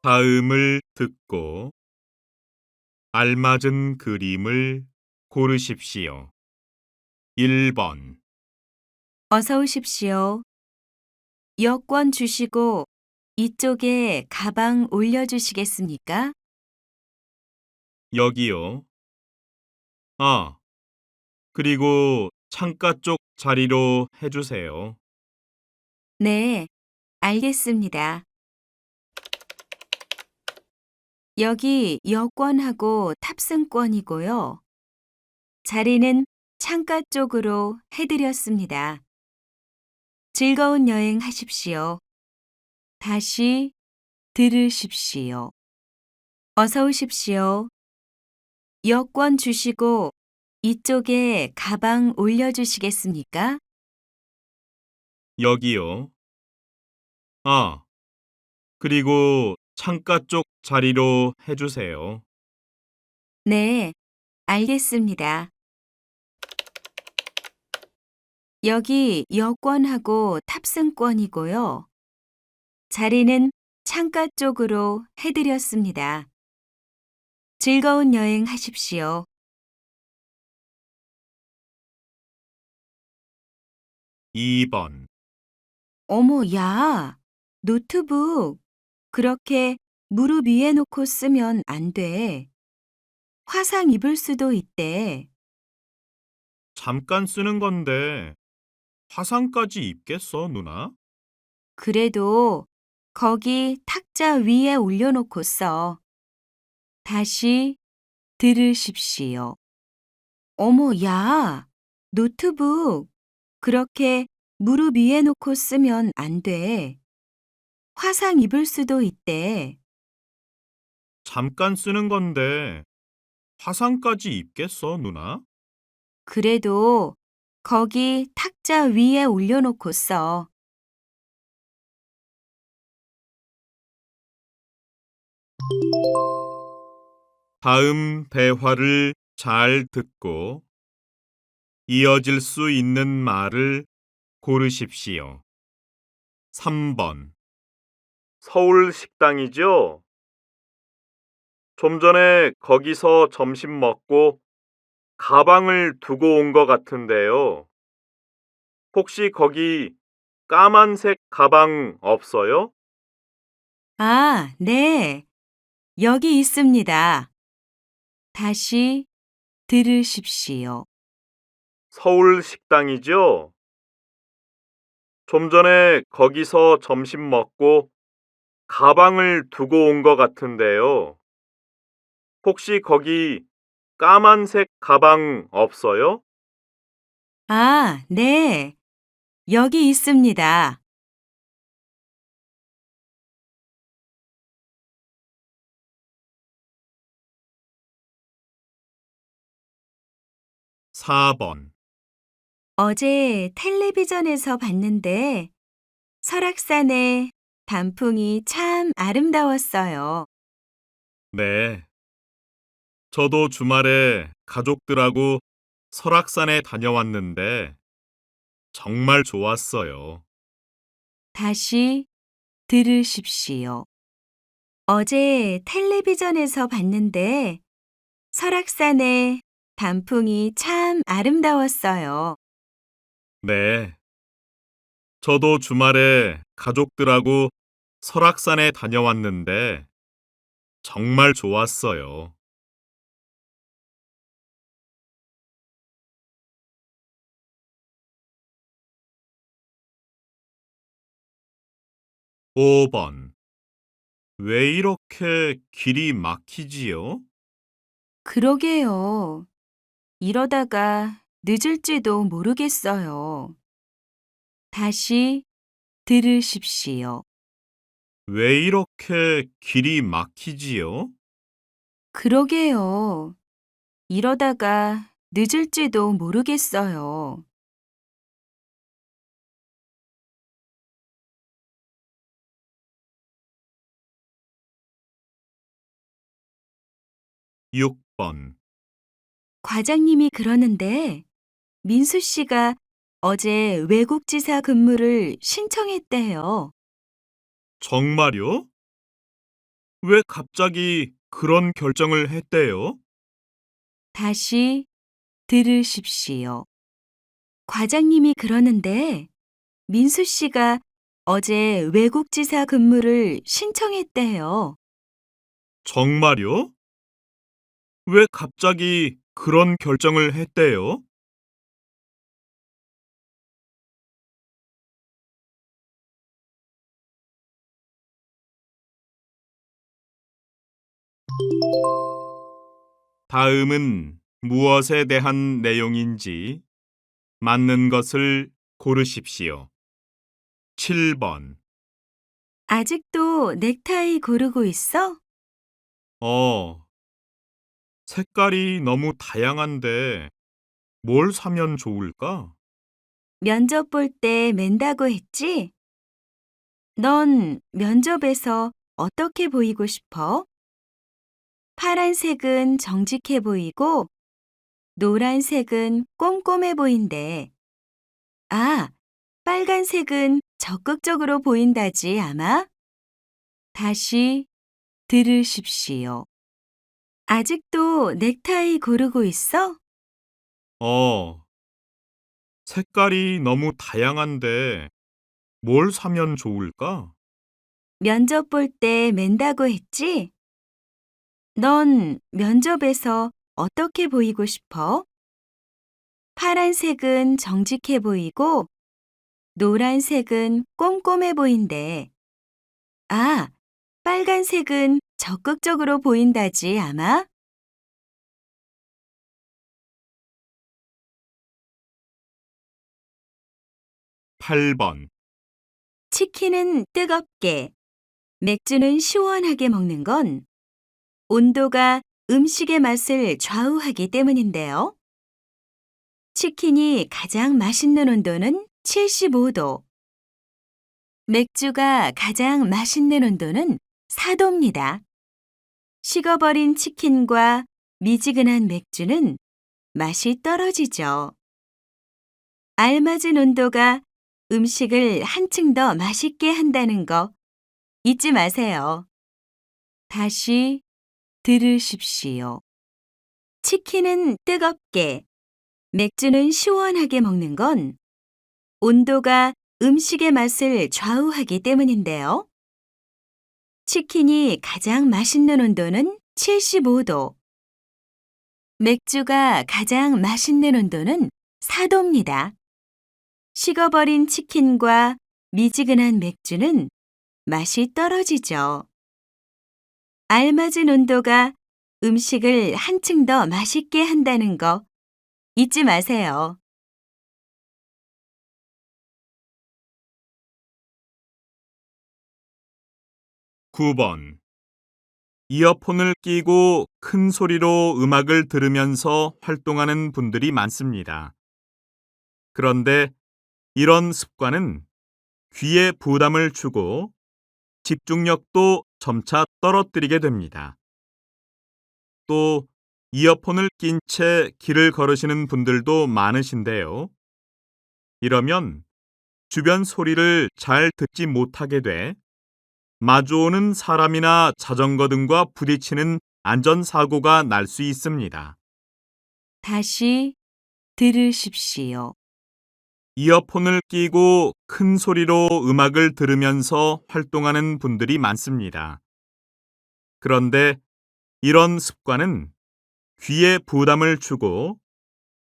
다음을 듣고 알맞은 그림을 고르십시오. 1번, 어서 오십시오. 여권 주시고 이쪽에 가방 올려주시겠습니까? 여기요. 아, 그리고 창가 쪽 자리로 해주세요. 네, 알겠습니다. 여기 여권하고 탑승권이고요. 자리는 창가 쪽으로 해드렸습니다. 즐거운 여행 하십시오. 다시 들으십시오. 어서 오십시오. 여권 주시고 이쪽에 가방 올려주시겠습니까? 여기요. 아, 그리고 창가 쪽 자리로 해주세요. 네, 알겠습니다. 여기 여권하고 탑승권이고요. 자리는 창가 쪽으로 해드렸습니다. 즐거운 여행 하십시오. 2번, 어머, 야, 노트북 그렇게 무릎 위에 놓고 쓰면 안 돼. 화상 입을 수도 있대. 잠깐 쓰는 건데 화상까지 입겠어, 누나? 그래도 거기 탁자 위에 올려놓고 써. 다시 들으십시오. 어머, 야, 노트북 그렇게 무릎 위에 놓고 쓰면 안 돼. 화상 입을 수도 있대. 잠깐 쓰는 건데 화상까지 입겠어, 누나? 그래도 거기 탁자 위에 올려놓고 써. 다음 대화를 잘 듣고 이어질 수 있는 말을 고르십시오. 3번. 서울 식당이죠? 좀 전에 거기서 점심 먹고 가방을 두고 온 것 같은데요. 혹시 거기 까만색 가방 없어요? 아, 네. 여기 있습니다. 다시 들으십시오. 서울 식당이죠? 좀 전에 거기서 점심 먹고 가방을 두고 온 것 같은데요. 혹시 거기 까만색 가방 없어요? 아, 네. 여기 있습니다. 4번. 어제 텔레비전에서 봤는데 설악산의 단풍이 참 아름다웠어요. 네. 저도 주말에 가족들하고 설악산에 다녀왔는데 정말 좋았어요. 다시 들으십시오. 어제 텔레비전에서 봤는데 설악산의 단풍이 참 아름다웠어요. 네. 저도 주말에 가족들하고 설악산에 다녀왔는데 정말 좋았어요. 5번. 왜 이렇게 길이 막히지요? 그러게요. 이러다가 늦을지도 모르겠어요. 다시 들으십시오. 왜 이렇게 길이 막히지요? 그러게요. 이러다가 늦을지도 모르겠어요. 6번. 과장님이 그러는데 민수 씨가 어제 외국지사 근무를 신청했대요. 정말요? 왜 갑자기 그런 결정을 했대요? 다시 들으십시오. 과장님이 그러는데 민수 씨가 어제 외국지사 근무를 신청했대요. 정말요? 왜 갑자기 그런 결정을 했대요? 다음은 무엇에 대한 내용인지 맞는 것을 고르십시오. 7번. 아직도 넥타이 고르고 있어? 어, 색깔이 너무 다양한데 뭘 사면 좋을까? 면접 볼 때 맨다고 했지? 넌 면접에서 어떻게 보이고 싶어? 파란색은 정직해 보이고 노란색은 꼼꼼해 보인대. 아, 빨간색은 적극적으로 보인다지 아마? 다시 들으십시오. 아직도 넥타이 고르고 있어? 어, 색깔이 너무 다양한데 뭘 사면 좋을까? 면접 볼 때 맨다고 했지? 넌 면접에서 어떻게 보이고 싶어? 파란색은 정직해 보이고 노란색은 꼼꼼해 보인대. 아, 빨간색은 적극적으로 보인다지 아마? 8번. 치킨은 뜨겁게, 맥주는 시원하게 먹는 건 온도가 음식의 맛을 좌우하기 때문인데요. 치킨이 가장 맛있는 온도는 75도, 맥주가 가장 맛있는 온도는 4도입니다. 식어버린 치킨과 미지근한 맥주는 맛이 떨어지죠. 알맞은 온도가 음식을 한층 더 맛있게 한다는 거 잊지 마세요. 다시 들으십시오. 치킨은 뜨겁게, 맥주는 시원하게 먹는 건 온도가 음식의 맛을 좌우하기 때문인데요. 치킨이 가장 맛있는 온도는 75도, 맥주가 가장 맛있는 온도는 4도입니다. 식어버린 치킨과 미지근한 맥주는 맛이 떨어지죠. 알맞은 온도가 음식을 한층 더 맛있게 한다는 거 잊지 마세요. 9번. 이어폰을 끼고 큰 소리로 음악을 들으면서 활동하는 분들이 많습니다. 그런데 이런 습관은 귀에 부담을 주고 집중력도 점차 떨어뜨리게 됩니다. 또 이어폰을 낀 채 길을 걸으시는 분들도 많으신데요. 이러면 주변 소리를 잘 듣지 못하게 돼 마주오는 사람이나 자전거 등과 부딪히는 안전사고가 날 수 있습니다. 다시 들으십시오. 이어폰을 끼고 큰 소리로 음악을 들으면서 활동하는 분들이 많습니다. 그런데 이런 습관은 귀에 부담을 주고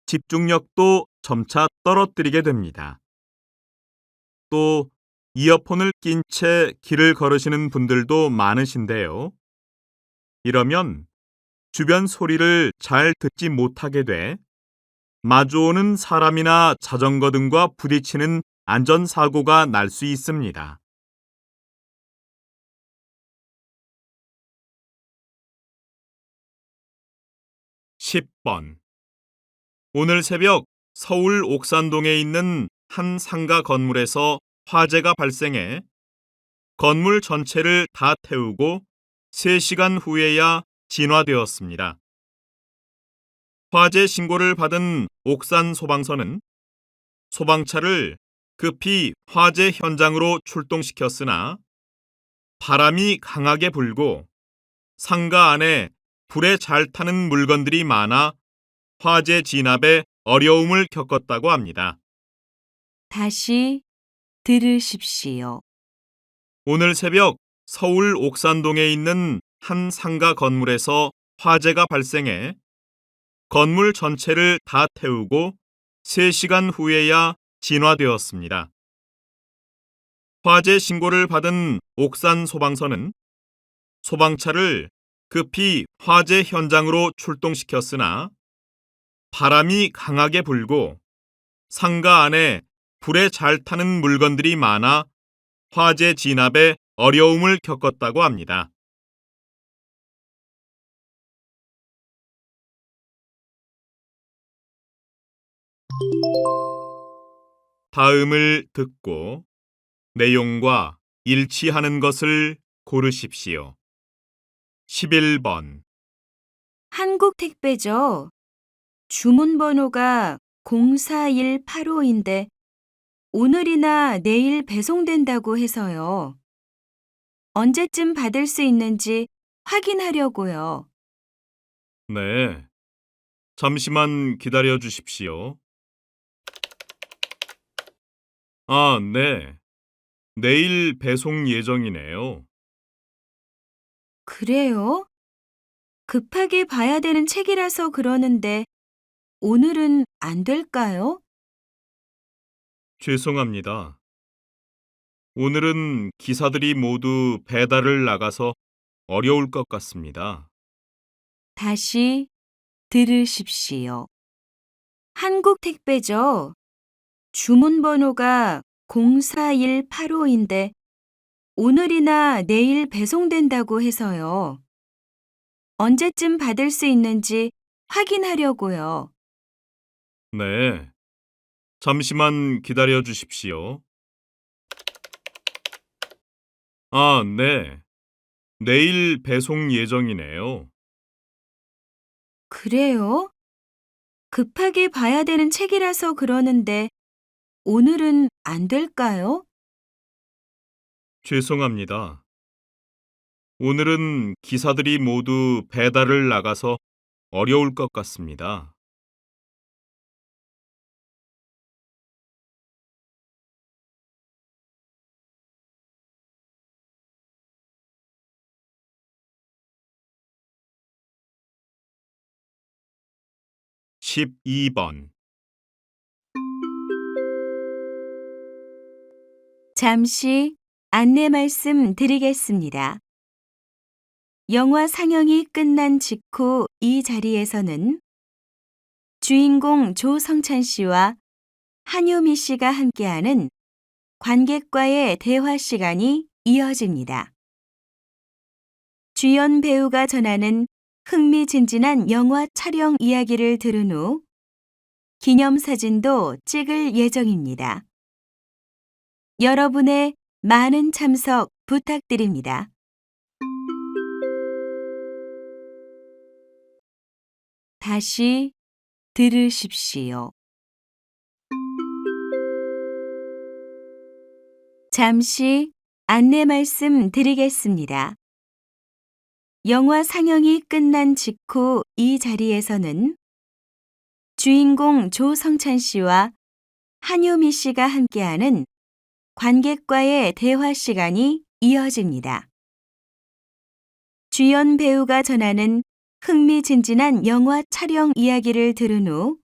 집중력도 점차 떨어뜨리게 됩니다. 또 이어폰을 낀 채 길을 걸으시는 분들도 많으신데요. 이러면 주변 소리를 잘 듣지 못하게 돼 마주오는 사람이나 자전거 등과 부딪히는 안전사고가 날 수 있습니다. 10번. 오늘 새벽 서울 옥산동에 있는 한 상가 건물에서 화재가 발생해 건물 전체를 다 태우고 3시간 후에야 진화되었습니다. 화재 신고를 받은 옥산 소방서는 소방차를 급히 화재 현장으로 출동시켰으나 바람이 강하게 불고 상가 안에 불에 잘 타는 물건들이 많아 화재 진압에 어려움을 겪었다고 합니다. 다시 들으십시오. 오늘 새벽 서울 옥산동에 있는 한 상가 건물에서 화재가 발생해 건물 전체를 다 태우고 3시간 후에야 진화되었습니다. 화재 신고를 받은 옥산 소방서는 소방차를 급히 화재 현장으로 출동시켰으나 바람이 강하게 불고 상가 안에 불에 잘 타는 물건들이 많아 화재 진압에 어려움을 겪었다고 합니다. 다음을 듣고 내용과 일치하는 것을 고르십시오. 11번, 한국 택배죠. 주문 번호가 04185인데 오늘이나 내일 배송된다고 해서요. 언제쯤 받을 수 있는지 확인하려고요. 네. 잠시만 기다려 주십시오. 아, 네. 내일 배송 예정이네요. 그래요? 급하게 봐야 되는 책이라서 그러는데 오늘은 안 될까요? 죄송합니다. 오늘은 기사들이 모두 배달을 나가서 어려울 것 같습니다. 다시 들으십시오. 한국 택배죠. 주문 번호가 04185인데 오늘이나 내일 배송된다고 해서요. 언제쯤 받을 수 있는지 확인하려고요. 네. 잠시만 기다려 주십시오. 아, 네. 내일 배송 예정이네요. 그래요? 급하게 봐야 되는 책이라서 그러는데 오늘은 안 될까요? 죄송합니다. 오늘은 기사들이 모두 배달을 나가서 어려울 것 같습니다. 12번, 잠시 안내 말씀 드리겠습니다. 영화 상영이 끝난 직후 이 자리에서는 주인공 조성찬 씨와 한효미 씨가 함께하는 관객과의 대화 시간이 이어집니다. 주연 배우가 전하는 흥미진진한 영화 촬영 이야기를 들은 후 기념사진도 찍을 예정입니다. 여러분의 많은 참석 부탁드립니다. 다시 들으십시오. 잠시 안내 말씀 드리겠습니다. 영화 상영이 끝난 직후 이 자리에서는 주인공 조성찬 씨와 한효미 씨가 함께하는 관객과의 대화 시간이 이어집니다. 주연 배우가 전하는 흥미진진한 영화 촬영 이야기를 들은 후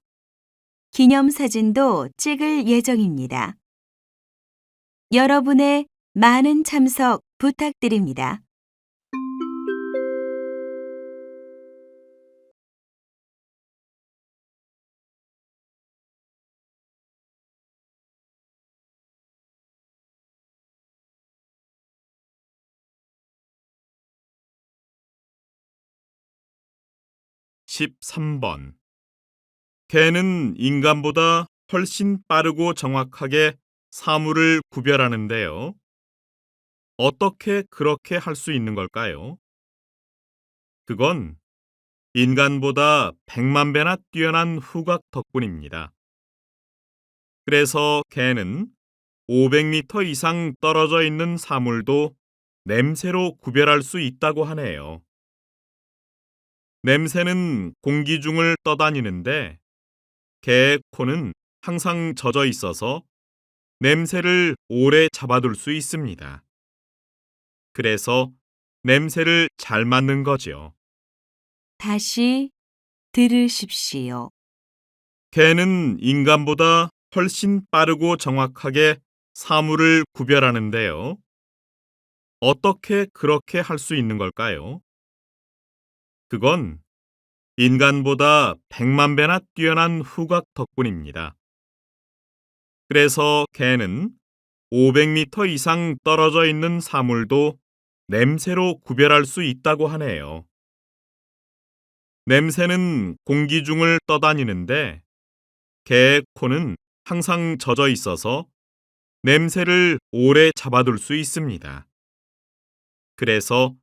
기념사진도 찍을 예정입니다. 여러분의 많은 참석 부탁드립니다. (13번) 개는 인간보다 훨씬 빠르고 정확하게 사물을 구별하는데요. 어떻게 그렇게 할 수 있는 걸까요? 그건 인간보다 100만 배나 뛰어난 후각 덕분입니다. 그래서 개는 500m 이상 떨어져 있는 사물도 냄새로 구별할 수 있다고 하네요. 냄새는 공기 중을 떠다니는데 개의 코는 항상 젖어 있어서 냄새를 오래 잡아둘 수 있습니다. 그래서 냄새를 잘 맡는 거죠. 다시 들으십시오. 개는 인간보다 훨씬 빠르고 정확하게 사물을 구별하는데요. 어떻게 그렇게 할 수 있는 걸까요? 그건 인간보다 100만 배나 뛰어난 후각 덕분입니다. 그래서 개는 500m 이상 떨어져 있는 사물도 냄새로 구별할 수 있다고 하네요. 냄새는 공기 중을 떠다니는데 개의 코는 항상 젖어 있어서 냄새를 오래 잡아둘 수 있습니다. 그래서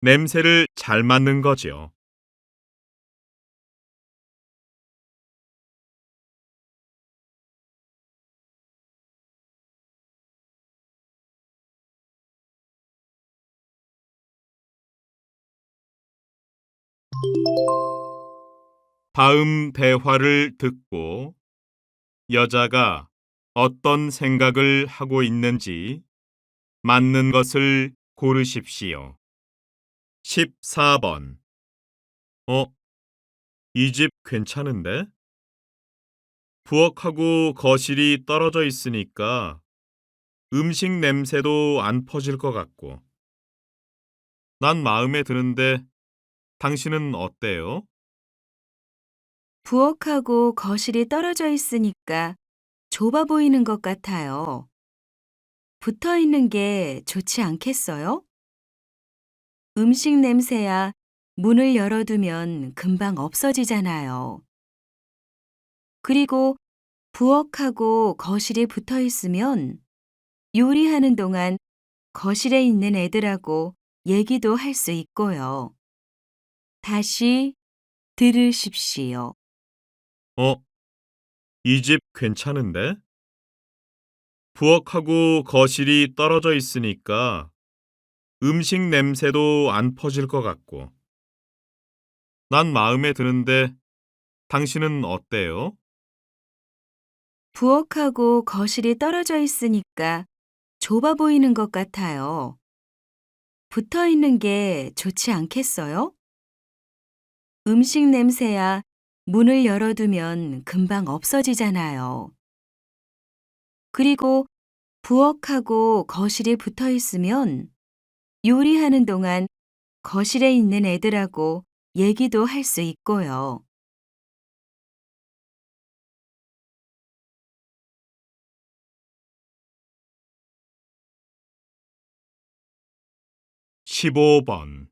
냄새를 잘 맡는 거죠. '다음 대화를 듣고 여자가 어떤 생각을 하고 있는지 맞는 것을 고르십시오. 14번. 이 집 괜찮은데? 부엌하고 거실이 떨어져 있으니까 음식 냄새도 안 퍼질 것 같고. 난 마음에 드는데 당신은 어때요? 부엌하고 거실이 떨어져 있으니까 좁아 보이는 것 같아요. 붙어 있는 게 좋지 않겠어요? 음식 냄새야 문을 열어두면 금방 없어지잖아요. 그리고 부엌하고 거실이 붙어 있으면 요리하는 동안 거실에 있는 애들하고 얘기도 할 수 있고요. 다시 들으십시오. 어, 이 집 괜찮은데? 부엌하고 거실이 떨어져 있으니까 음식 냄새도 안 퍼질 것 같고. 난 마음에 드는데 당신은 어때요? 부엌하고 거실이 떨어져 있으니까 좁아 보이는 것 같아요. 붙어 있는 게 좋지 않겠어요? 음식 냄새야 문을 열어두면 금방 없어지잖아요. 그리고 부엌하고 거실이 붙어 있으면 요리하는 동안 거실에 있는 애들하고 얘기도 할 수 있고요. 15번.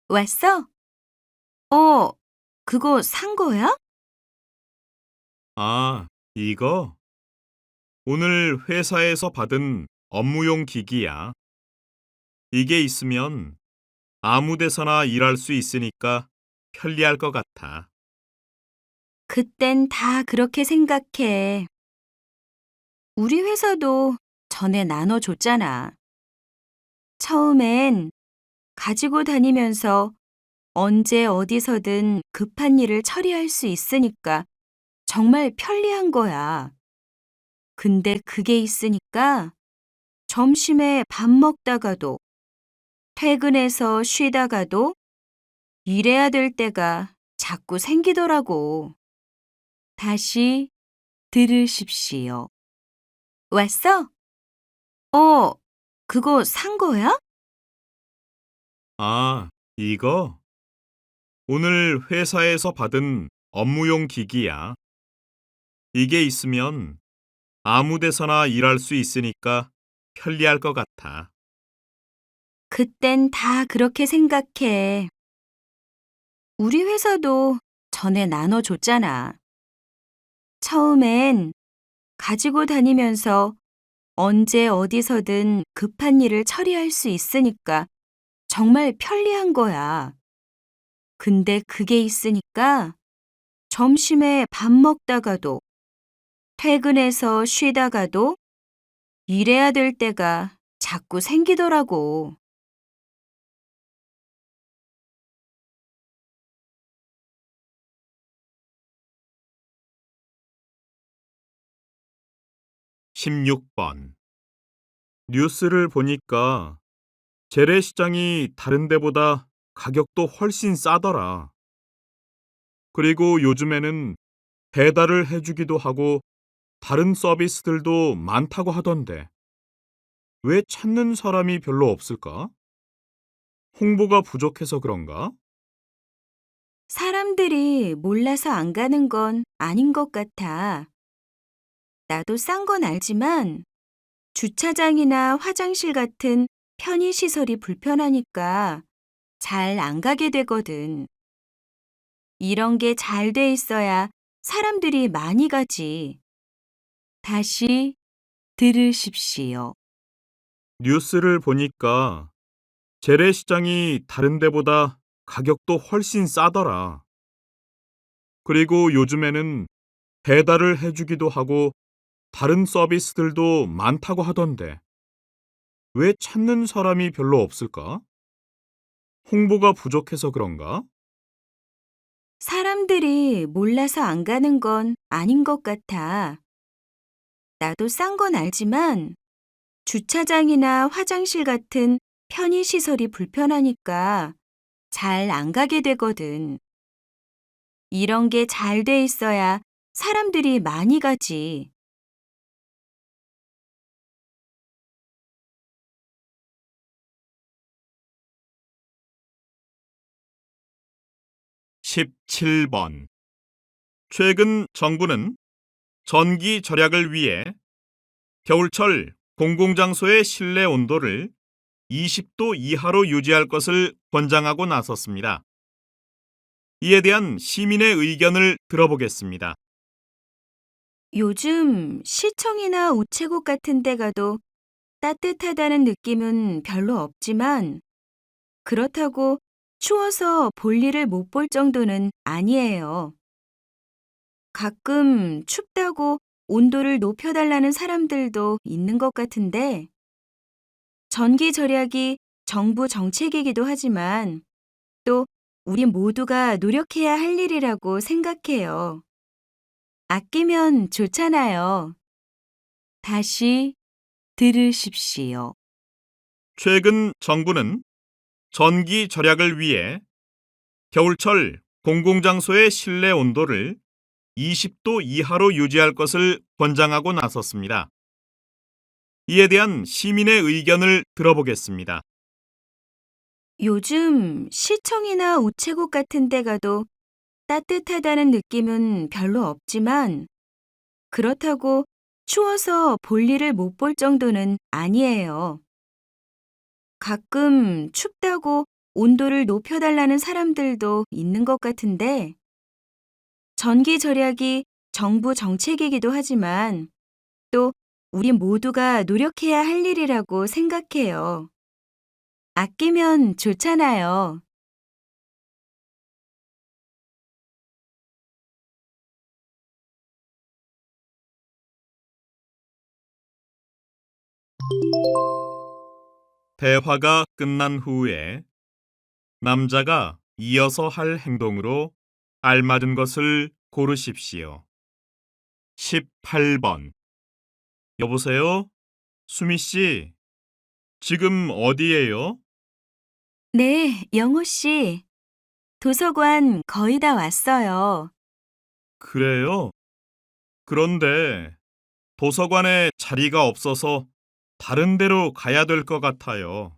왔어? 그거 산 거야? 이거? 오늘 회사에서 받은 업무용 기기야. 이게 있으면 아무 데서나 일할 수 있으니까 편리할 것 같아. 그땐 다 그렇게 생각해. 우리 회사도 전에 나눠줬잖아. 처음엔 가지고 다니면서 언제 어디서든 급한 일을 처리할 수 있으니까 정말 편리한 거야. 근데 그게 있으니까 점심에 밥 먹다가도 퇴근해서 쉬다가도 일해야 될 때가 자꾸 생기더라고. 다시 들으십시오. 왔어? 어, 그거 산 거야? 이거? 오늘 회사에서 받은 업무용 기기야. 이게 있으면 아무 데서나 일할 수 있으니까 편리할 것 같아. 그땐 다 그렇게 생각해. 우리 회사도 전에 나눠줬잖아. 처음엔 가지고 다니면서 언제 어디서든 급한 일을 처리할 수 있으니까 정말 편리한 거야. 근데 그게 있으니까 점심에 밥 먹다가도 퇴근해서 쉬다가도 일해야 될 때가 자꾸 생기더라고. 16번. 뉴스를 보니까 재래시장이 다른 데보다 가격도 훨씬 싸더라. 그리고 요즘에는 배달을 해주기도 하고 다른 서비스들도 많다고 하던데 왜 찾는 사람이 별로 없을까? 홍보가 부족해서 그런가? 사람들이 몰라서 안 가는 건 아닌 것 같아. 나도 싼 건 알지만 주차장이나 화장실 같은 편의시설이 불편하니까 잘 안 가게 되거든. 이런 게 잘 돼 있어야 사람들이 많이 가지. 다시 들으십시오. 뉴스를 보니까 재래시장이 다른 데보다 가격도 훨씬 싸더라. 그리고 요즘에는 배달을 해주기도 하고 다른 서비스들도 많다고 하던데 왜 찾는 사람이 별로 없을까? 홍보가 부족해서 그런가? 사람들이 몰라서 안 가는 건 아닌 것 같아. 나도 싼 건 알지만 주차장이나 화장실 같은 편의시설이 불편하니까 잘 안 가게 되거든. 이런 게 잘 돼 있어야 사람들이 많이 가지. 17번. 최근 정부는 전기 절약을 위해 겨울철 공공장소의 실내 온도를 20도 이하로 유지할 것을 권장하고 나섰습니다. 이에 대한 시민의 의견을 들어보겠습니다. 요즘 시청이나 우체국 같은 데 가도 따뜻하다는 느낌은 별로 없지만 그렇다고 추워서 볼일을 못 볼 정도는 아니에요. 가끔 춥다고 온도를 높여달라는 사람들도 있는 것 같은데 전기 절약이 정부 정책이기도 하지만 또 우리 모두가 노력해야 할 일이라고 생각해요. 아끼면 좋잖아요. 다시 들으십시오. 최근 정부는 전기 절약을 위해 겨울철 공공장소의 실내 온도를 20도 이하로 유지할 것을 권장하고 나섰습니다. 이에 대한 시민의 의견을 들어보겠습니다. 요즘 시청이나 우체국 같은 데 가도 따뜻하다는 느낌은 별로 없지만 그렇다고 추워서 볼일을 못 볼 정도는 아니에요. 가끔 춥다고 온도를 높여달라는 사람들도 있는 것 같은데 전기 절약이 정부 정책이기도 하지만 또 우리 모두가 노력해야 할 일이라고 생각해요. 아끼면 좋잖아요. 대화가 끝난 후에 남자가 이어서 할 행동으로 알맞은 것을 고르십시오. 18번. 여보세요? 수미 씨, 지금 어디예요? 네, 영호 씨. 도서관 거의 다 왔어요. 그래요? 그런데 도서관에 자리가 없어서 다른 데로 가야 될 것 같아요.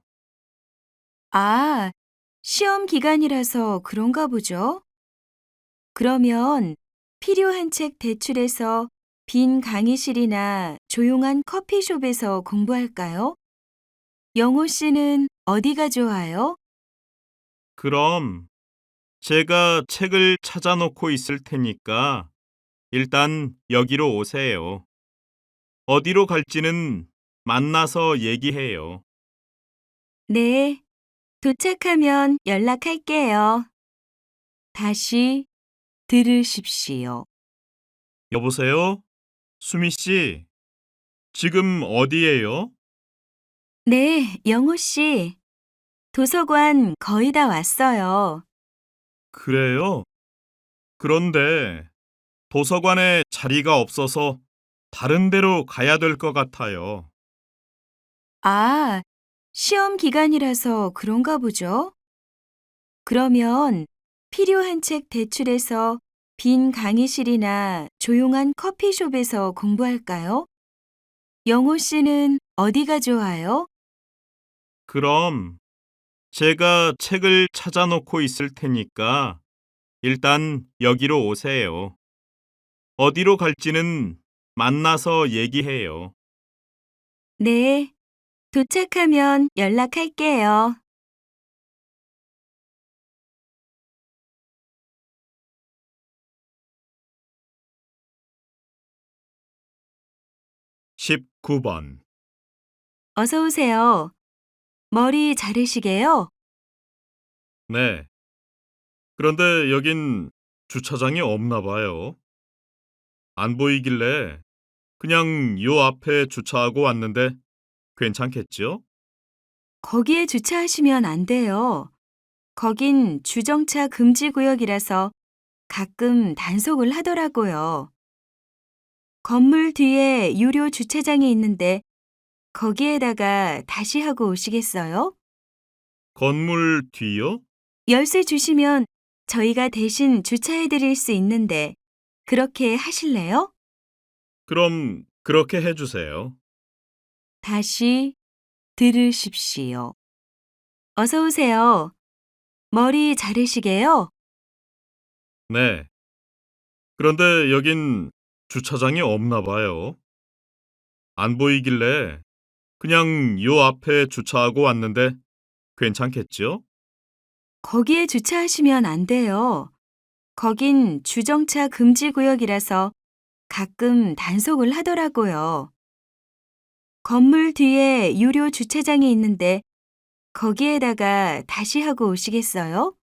아, 시험 기간이라서 그런가 보죠? 그러면 필요한 책 대출해서 빈 강의실이나 조용한 커피숍에서 공부할까요? 영호 씨는 어디가 좋아요? 그럼 제가 책을 찾아놓고 있을 테니까 일단 여기로 오세요. 어디로 갈지는 만나서 얘기해요. 네, 도착하면 연락할게요. 다시 들으십시오. 여보세요? 수미 씨, 지금 어디예요? 네, 영호 씨. 도서관 거의 다 왔어요. 그래요? 그런데 도서관에 자리가 없어서 다른 데로 가야 될 것 같아요. 아, 시험 기간이라서 그런가 보죠? 그러면 필요한 책 대출해서 빈 강의실이나 조용한 커피숍에서 공부할까요? 영호 씨는 어디가 좋아요? 그럼 제가 책을 찾아놓고 있을 테니까 일단 여기로 오세요. 어디로 갈지는 만나서 얘기해요. 네, 도착하면 연락할게요. 19번. 어서 오세요. 머리 자르시게요? 네. 그런데 여긴 주차장이 없나 봐요. 안 보이길래 그냥 요 앞에 주차하고 왔는데 괜찮겠죠? 거기에 주차하시면 안 돼요. 거긴 주정차 금지 구역이라서 가끔 단속을 하더라고요. 건물 뒤에 유료 주차장이 있는데 거기에다가 다시 하고 오시겠어요? 건물 뒤요? 열쇠 주시면 저희가 대신 주차해 드릴 수 있는데 그렇게 하실래요? 그럼 그렇게 해주세요. 다시 들으십시오. 어서 오세요. 머리 자르시게요? 네. 그런데 여긴 주차장이 없나 봐요. 안 보이길래 그냥 요 앞에 주차하고 왔는데 괜찮겠죠? 거기에 주차하시면 안 돼요. 거긴 주정차 금지 구역이라서 가끔 단속을 하더라고요. 건물 뒤에 유료 주차장이 있는데 거기에다가 다시 하고 오시겠어요?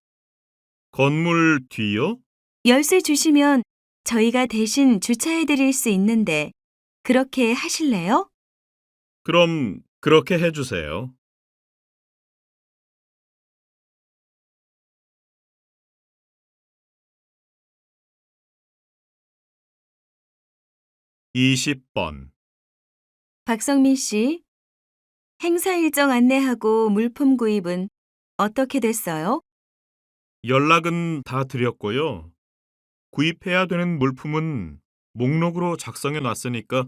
건물 뒤요? 열쇠 주시면 저희가 대신 주차해 드릴 수 있는데 그렇게 하실래요? 그럼 그렇게 해주세요. 20번. 박성민 씨, 행사 일정 안내하고 물품 구입은 어떻게 됐어요? 연락은 다 드렸고요. 구입해야 되는 물품은 목록으로 작성해 놨으니까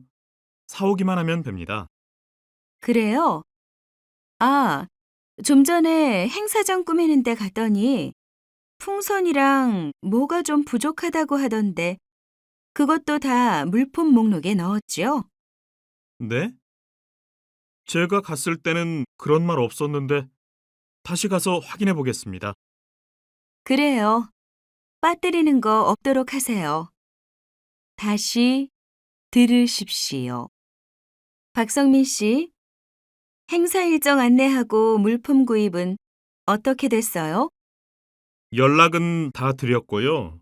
사오기만 하면 됩니다. 그래요? 아, 좀 전에 행사장 꾸미는 데 갔더니 풍선이랑 뭐가 좀 부족하다고 하던데 그것도 다 물품 목록에 넣었죠? 네? 제가 갔을 때는 그런 말 없었는데 다시 가서 확인해 보겠습니다. 그래요. 빠뜨리는 거 없도록 하세요. 다시 들으십시오. 박성민 씨, 행사 일정 안내하고 물품 구입은 어떻게 됐어요? 연락은 다 드렸고요.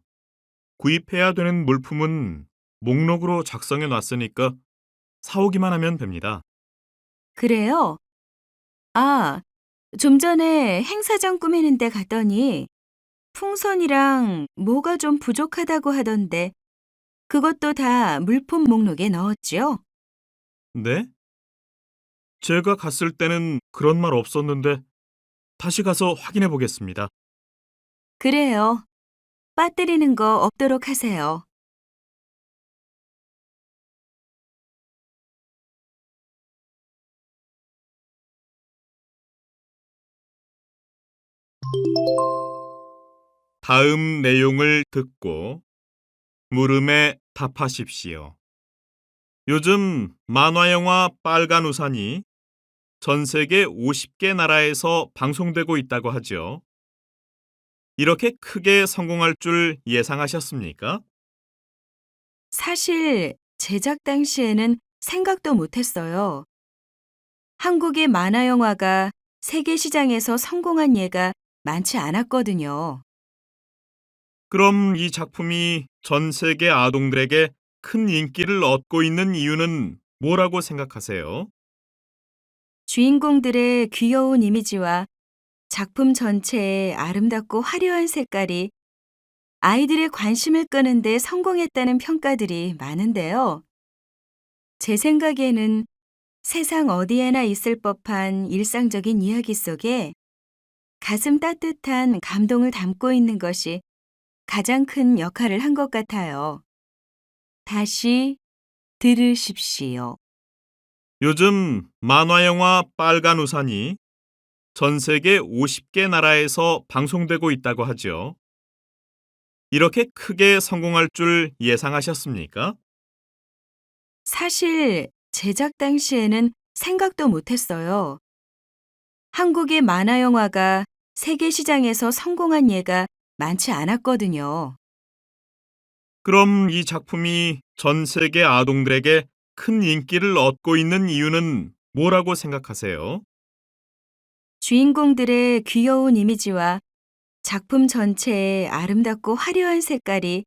구입해야 되는 물품은 목록으로 작성해 놨으니까 사오기만 하면 됩니다. 그래요? 아, 좀 전에 행사장 꾸미는 데 갔더니 풍선이랑 뭐가 좀 부족하다고 하던데 그것도 다 물품 목록에 넣었죠? 네? 제가 갔을 때는 그런 말 없었는데 다시 가서 확인해 보겠습니다. 그래요. 빠뜨리는 거 없도록 하세요. '다음 내용을 듣고 물음에 답하십시오. 요즘 만화영화 빨간 우산이 전 세계 50개 나라에서 방송되고 있다고 하죠. 이렇게 크게 성공할 줄 예상하셨습니까? 사실 제작 당시에는 생각도 못했어요. 한국의 만화 영화가 세계 시장에서 성공한 예가 많지 않았거든요. 그럼 이 작품이 전 세계 아동들에게 큰 인기를 얻고 있는 이유는 뭐라고 생각하세요? 주인공들의 귀여운 이미지와 작품 전체의 아름답고 화려한 색깔이 아이들의 관심을 끄는데 성공했다는 평가들이 많은데요. 제 생각에는 세상 어디에나 있을 법한 일상적인 이야기 속에 가슴 따뜻한 감동을 담고 있는 것이 가장 큰 역할을 한 것 같아요. 다시 들으십시오. 요즘 만화영화 빨간 우산이 전 세계 50개 나라에서 방송되고 있다고 하죠. 이렇게 크게 성공할 줄 예상하셨습니까? 사실 제작 당시에는 생각도 못했어요. 한국의 만화 영화가 세계 시장에서 성공한 예가 많지 않았거든요. 그럼 이 작품이 전 세계 아동들에게 큰 인기를 얻고 있는 이유는 뭐라고 생각하세요? 주인공들의 귀여운 이미지와 작품 전체의 아름답고 화려한 색깔이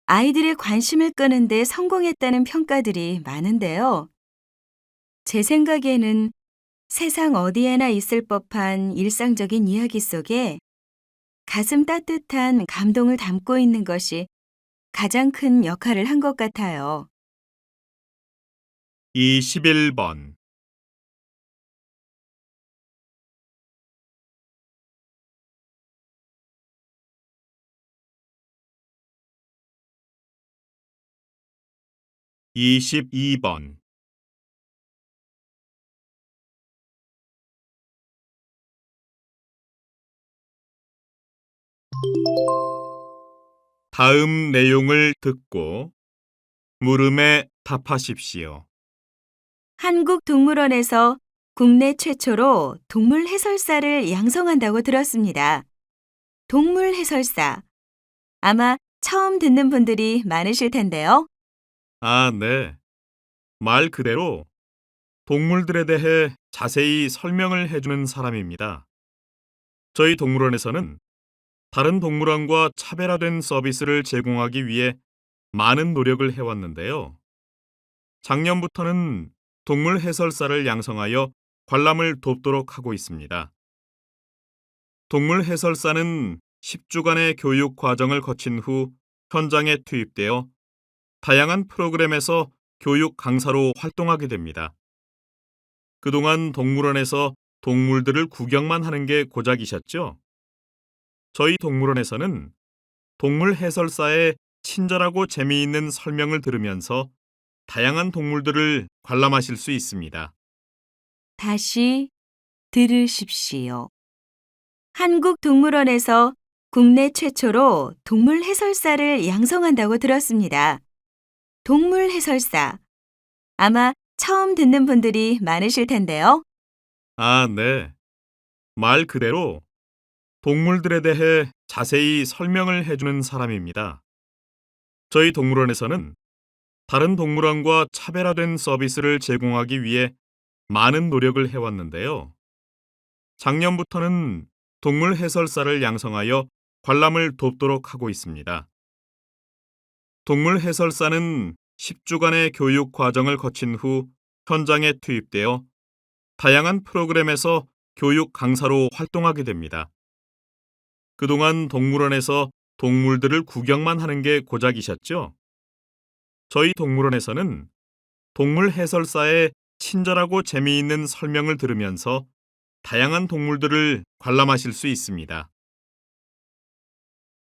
아이들의 관심을 끄는데 성공했다는 평가들이 많은데요. 제 생각에는 세상 어디에나 있을 법한 일상적인 이야기 속에 가슴 따뜻한 감동을 담고 있는 것이 가장 큰 역할을 한 것 같아요. 21번. 22번. 다음 내용을 듣고 물음에 답하십시오. 한국동물원에서 국내 최초로 동물 해설사를 양성한다고 들었습니다. 동물 해설사. 아마 처음 듣는 분들이 많으실 텐데요. 아, 네. 말 그대로 동물들에 대해 자세히 설명을 해주는 사람입니다. 저희 동물원에서는 다른 동물원과 차별화된 서비스를 제공하기 위해 많은 노력을 해왔는데요. 작년부터는 동물 해설사를 양성하여 관람을 돕도록 하고 있습니다. 동물 해설사는 10주간의 교육 과정을 거친 후 현장에 투입되어 다양한 프로그램에서 교육 강사로 활동하게 됩니다. 그동안 동물원에서 동물들을 구경만 하는 게 고작이셨죠? 저희 동물원에서는 동물 해설사의 친절하고 재미있는 설명을 들으면서 다양한 동물들을 관람하실 수 있습니다. 다시 들으십시오. 한국동물원에서 국내 최초로 동물 해설사를 양성한다고 들었습니다. 동물 해설사. 아마 처음 듣는 분들이 많으실 텐데요. 아, 네. 말 그대로 동물들에 대해 자세히 설명을 해주는 사람입니다. 저희 동물원에서는 다른 동물원과 차별화된 서비스를 제공하기 위해 많은 노력을 해왔는데요. 작년부터는 동물 해설사를 양성하여 관람을 돕도록 하고 있습니다. 동물 해설사는 10주간의 교육 과정을 거친 후 현장에 투입되어 다양한 프로그램에서 교육 강사로 활동하게 됩니다. 그동안 동물원에서 동물들을 구경만 하는 게 고작이셨죠? 저희 동물원에서는 동물 해설사의 친절하고 재미있는 설명을 들으면서 다양한 동물들을 관람하실 수 있습니다.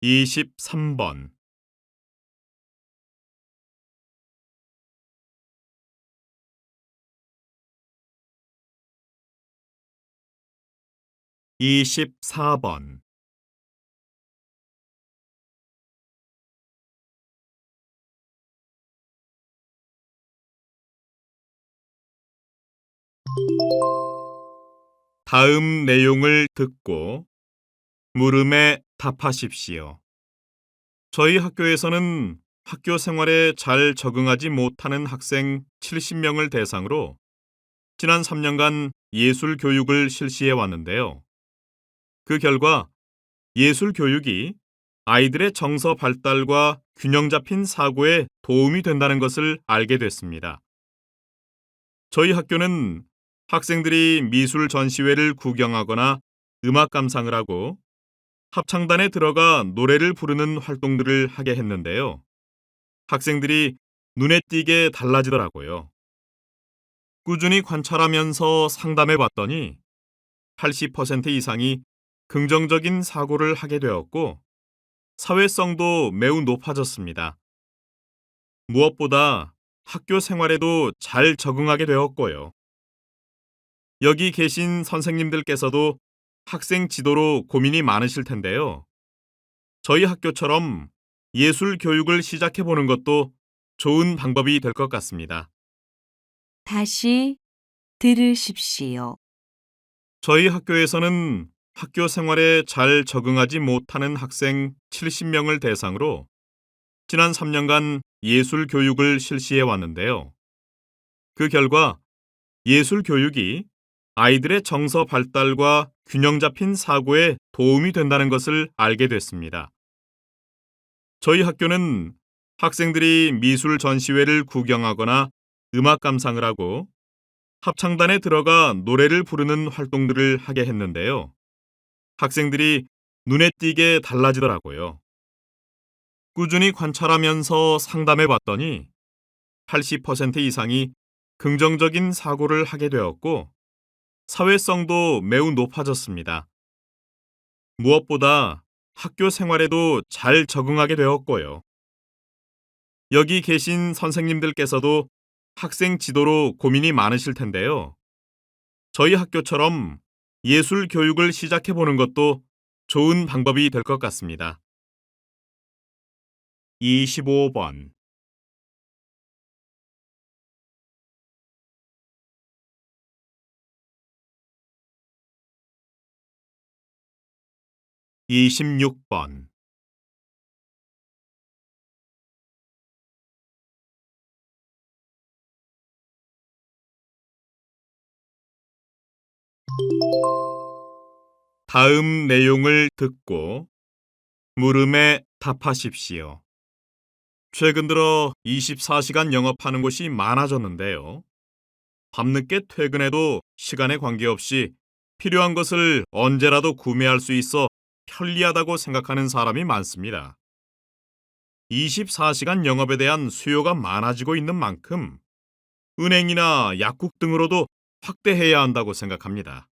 23번. 24번. 다음 내용을 듣고 물음에 답하십시오. 저희 학교에서는 학교 생활에 잘 적응하지 못하는 학생 70명을 대상으로 지난 3년간 예술 교육을 실시해 왔는데요. 그 결과 예술 교육이 아이들의 정서 발달과 균형 잡힌 사고에 도움이 된다는 것을 알게 됐습니다. 저희 학교는 학생들이 미술 전시회를 구경하거나 음악 감상을 하고 합창단에 들어가 노래를 부르는 활동들을 하게 했는데요. 학생들이 눈에 띄게 달라지더라고요. 꾸준히 관찰하면서 상담해 봤더니 80% 이상이 긍정적인 사고를 하게 되었고 사회성도 매우 높아졌습니다. 무엇보다 학교 생활에도 잘 적응하게 되었고요. 여기 계신 선생님들께서도 학생 지도로 고민이 많으실 텐데요. 저희 학교처럼 예술 교육을 시작해 보는 것도 좋은 방법이 될 것 같습니다. 다시 들으십시오. 저희 학교에서는 학교 생활에 잘 적응하지 못하는 학생 70명을 대상으로 지난 3년간 예술 교육을 실시해 왔는데요. 그 결과 예술 교육이 아이들의 정서 발달과 균형 잡힌 사고에 도움이 된다는 것을 알게 됐습니다. 저희 학교는 학생들이 미술 전시회를 구경하거나 음악 감상을 하고 합창단에 들어가 노래를 부르는 활동들을 하게 했는데요. 학생들이 눈에 띄게 달라지더라고요. 꾸준히 관찰하면서 상담해 봤더니 80% 이상이 긍정적인 사고를 하게 되었고 사회성도 매우 높아졌습니다. 무엇보다 학교 생활에도 잘 적응하게 되었고요. 여기 계신 선생님들께서도 학생 지도로 고민이 많으실 텐데요. 저희 학교처럼 예술 교육을 시작해 보는 것도 좋은 방법이 될 것 같습니다. 25번, 26번. 다음 내용을 듣고 물음에 답하십시오. 최근 들어 24시간 영업하는 곳이 많아졌는데요. 밤늦게 퇴근해도 시간에 관계없이 필요한 것을 언제라도 구매할 수 있어 편리하다고 생각하는 사람이 많습니다. 24시간 영업에 대한 수요가 많아지고 있는 만큼 은행이나 약국 등으로도 확대해야 한다고 생각합니다.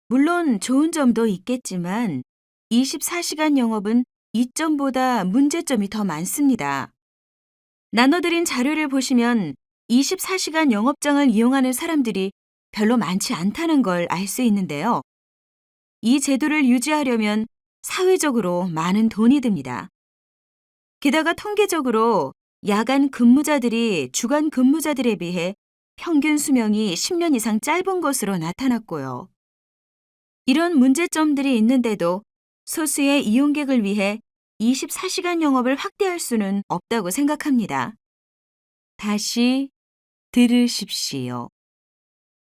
물론 좋은 점도 있겠지만 24시간 영업은 이점보다 문제점이 더 많습니다. 나눠드린 자료를 보시면 24시간 영업장을 이용하는 사람들이 별로 많지 않다는 걸 알 수 있는데요. 이 제도를 유지하려면 사회적으로 많은 돈이 듭니다. 게다가 통계적으로 야간 근무자들이 주간 근무자들에 비해 평균 수명이 10년 이상 짧은 것으로 나타났고요. 이런 문제점들이 있는데도 소수의 이용객을 위해 24시간 영업을 확대할 수는 없다고 생각합니다. 다시 들으십시오.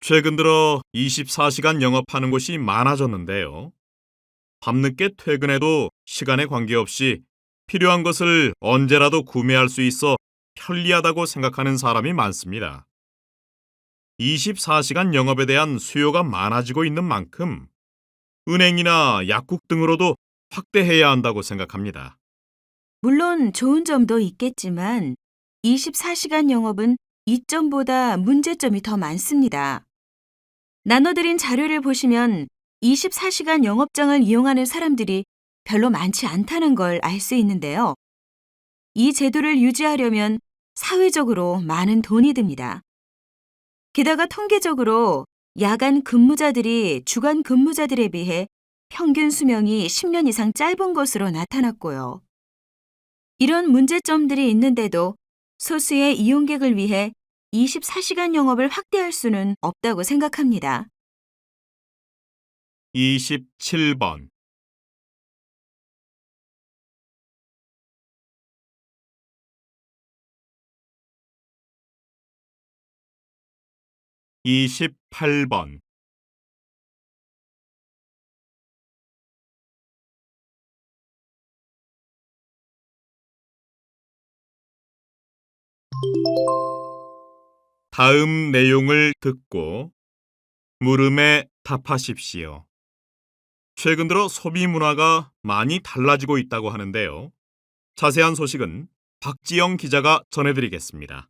최근 들어 24시간 영업하는 곳이 많아졌는데요. 밤늦게 퇴근해도 시간에 관계없이 필요한 것을 언제라도 구매할 수 있어 편리하다고 생각하는 사람이 많습니다. 24시간 영업에 대한 수요가 많아지고 있는 만큼 은행이나 약국 등으로도 확대해야 한다고 생각합니다. 물론 좋은 점도 있겠지만 24시간 영업은 이점보다 문제점이 더 많습니다. 나눠드린 자료를 보시면 24시간 영업장을 이용하는 사람들이 별로 많지 않다는 걸 알 수 있는데요. 이 제도를 유지하려면 사회적으로 많은 돈이 듭니다. 게다가 통계적으로 야간 근무자들이 주간 근무자들에 비해 평균 수명이 10년 이상 짧은 것으로 나타났고요. 이런 문제점들이 있는데도 소수의 이용객을 위해 24시간 영업을 확대할 수는 없다고 생각합니다. 27번, 28번. 다음 내용을 듣고 물음에 답하십시오. 최근 들어 소비 문화가 많이 달라지고 있다고 하는데요. 자세한 소식은 박지영 기자가 전해드리겠습니다.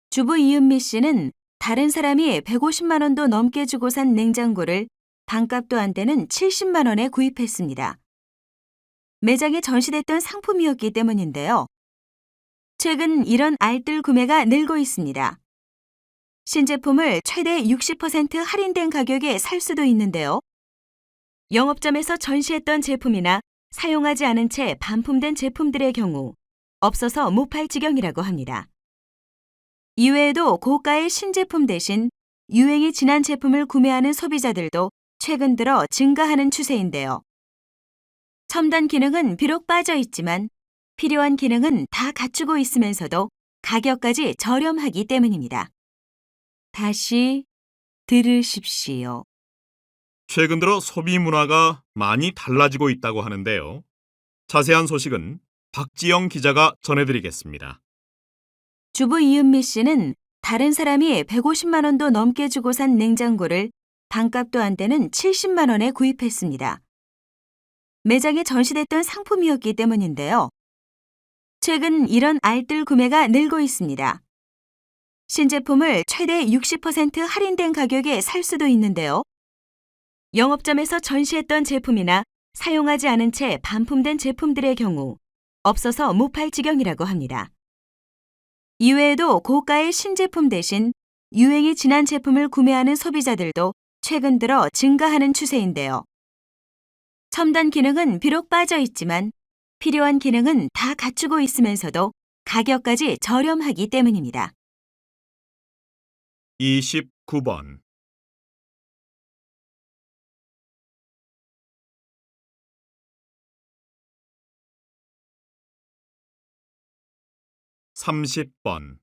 주부 이은미 씨는 다른 사람이 150만 원도 넘게 주고 산 냉장고를 반값도 안 되는 70만 원에 구입했습니다. 매장에 전시됐던 상품이었기 때문인데요. 최근 이런 알뜰 구매가 늘고 있습니다. 신제품을 최대 60% 할인된 가격에 살 수도 있는데요. 영업점에서 전시했던 제품이나 사용하지 않은 채 반품된 제품들의 경우 없어서 못 팔 지경이라고 합니다. 이외에도 고가의 신제품 대신 유행이 지난 제품을 구매하는 소비자들도 최근 들어 증가하는 추세인데요. 첨단 기능은 비록 빠져 있지만 필요한 기능은 다 갖추고 있으면서도 가격까지 저렴하기 때문입니다. 다시 들으십시오. 최근 들어 소비 문화가 많이 달라지고 있다고 하는데요. 자세한 소식은 박지영 기자가 전해드리겠습니다. 주부 이은미 씨는 다른 사람이 150만 원도 넘게 주고 산 냉장고를 반값도 안 되는 70만 원에 구입했습니다. 매장에 전시됐던 상품이었기 때문인데요. 최근 이런 알뜰 구매가 늘고 있습니다. 신제품을 최대 60% 할인된 가격에 살 수도 있는데요. 영업점에서 전시했던 제품이나 사용하지 않은 채 반품된 제품들의 경우 없어서 못 팔 지경이라고 합니다. 이외에도 고가의 신제품 대신 유행이 지난 제품을 구매하는 소비자들도 최근 들어 증가하는 추세인데요. 첨단 기능은 비록 빠져 있지만 필요한 기능은 다 갖추고 있으면서도 가격까지 저렴하기 때문입니다. 29번. 30번.